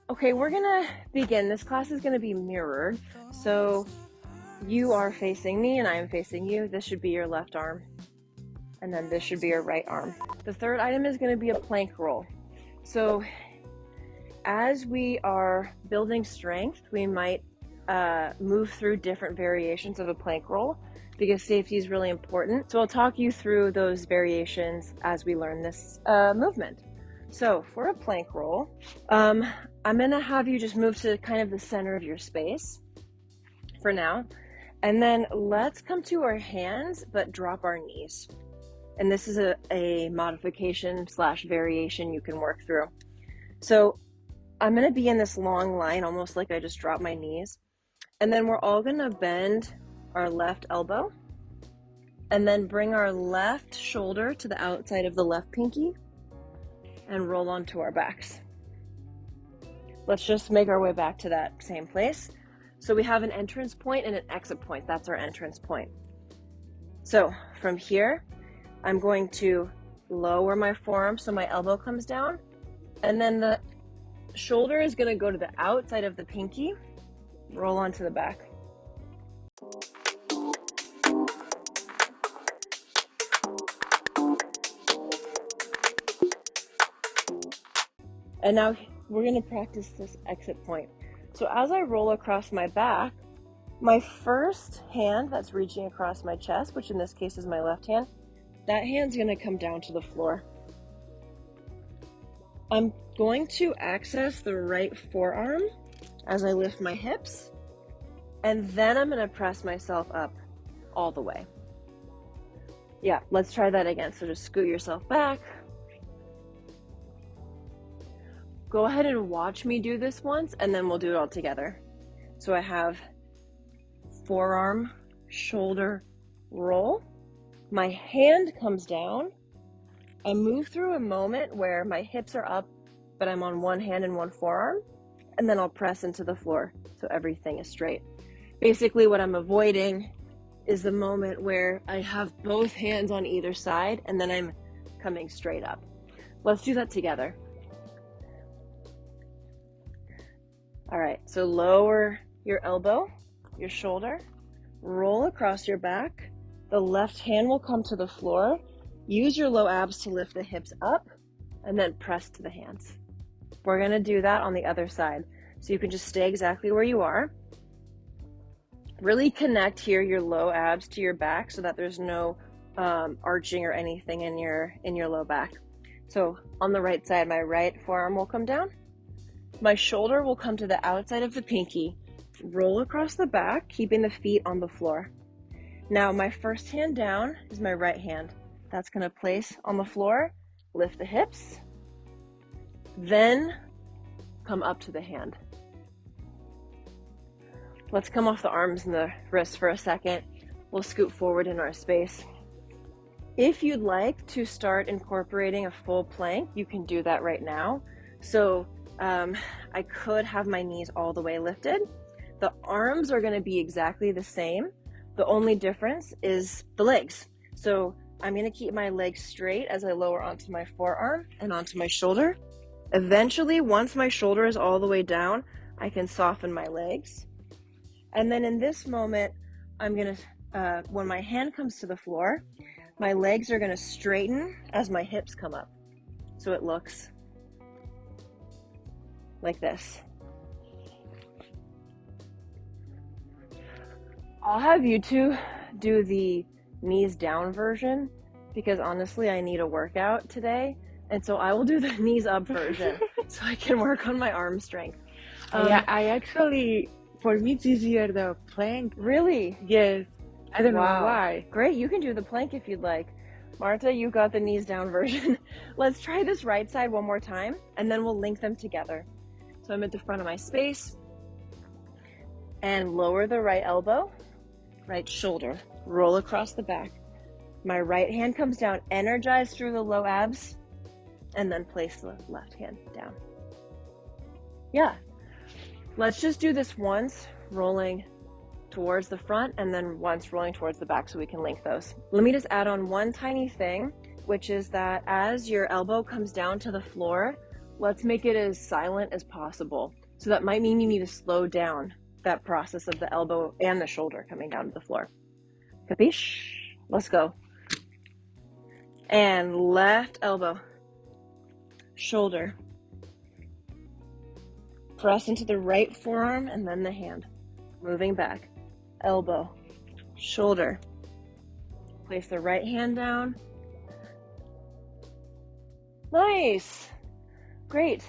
Okay, we're gonna begin. This class is gonna be mirrored. So you are facing me and I am facing you. This should be your left arm. And then this should be your right arm. The third item is gonna be a plank roll. So as we are building strength, we might move through different variations of a plank roll because safety is really important. So I'll talk you through those variations as we learn this movement. So for a plank roll, I'm gonna have you just move to kind of the center of your space for now. And then let's come to our hands, but drop our knees. And this is a modification / variation you can work through. So I'm gonna be in this long line, almost like I just dropped my knees. And then we're all gonna bend our left elbow and then bring our left shoulder to the outside of the left pinky and roll onto our backs. Let's just make our way back to that same place. So we have an entrance point and an exit point. That's our entrance point. So from here, I'm going to lower my forearm so my elbow comes down, and then the shoulder is going to go to the outside of the pinky, roll onto the back. And now we're going to practice this exit point. So as I roll across my back, my first hand that's reaching across my chest, which in this case is my left hand, that hand's going to come down to the floor. I'm going to access the right forearm as I lift my hips, and then I'm going to press myself up all the way. Yeah, let's try that again. So just scoot yourself back. Go ahead and watch me do this once, and then we'll do it all together. So I have forearm, shoulder, roll. My hand comes down. I move through a moment where my hips are up, but I'm on one hand and one forearm, and then I'll press into the floor so everything is straight. Basically, what I'm avoiding is the moment where I have both hands on either side, and then I'm coming straight up. Let's do that together. All right, so lower your elbow, your shoulder, roll across your back. The left hand will come to the floor. Use your low abs to lift the hips up, and then press to the hands. We're gonna do that on the other side. So you can just stay exactly where you are. Really connect here your low abs to your back so that there's no arching or anything in your low back. So on the right side, my right forearm will come down. My shoulder will come to the outside of the pinky, roll across the back, keeping the feet on the floor. Now my first hand down is my right hand. That's gonna place on the floor, lift the hips, then come up to the hand. Let's come off the arms and the wrists for a second. We'll scoot forward in our space. If you'd like to start incorporating a full plank, you can do that right now. So I could have my knees all the way lifted. The arms are gonna be exactly the same. The only difference is the legs. So I'm gonna keep my legs straight as I lower onto my forearm and onto my shoulder. Eventually, once my shoulder is all the way down, I can soften my legs. And then in this moment, I'm gonna, when my hand comes to the floor, my legs are gonna straighten as my hips come up. So it looks like this. I'll have you two do the knees down version because honestly, I need a workout today. And so I will do the knees up version so I can work on my arm strength. Yeah, I actually, for me, it's easier the plank. Really? Yes. I don't know why. Great, you can do the plank if you'd like. Marta, you got the knees down version. Let's try this right side one more time, and then we'll link them together. So I'm at the front of my space, and lower the right elbow, right shoulder, roll across the back. My right hand comes down, energize through the low abs, and then place the left hand down. Yeah. Let's just do this once, rolling towards the front, and then once rolling towards the back so we can link those. Let me just add on one tiny thing, which is that as your elbow comes down to the floor, let's make it as silent as possible. So that might mean you need to slow down that process of the elbow and the shoulder coming down to the floor. Capiche? Let's go. And left elbow, shoulder. Press into the right forearm and then the hand. Moving back. Elbow, shoulder. Place the right hand down. Nice. Great.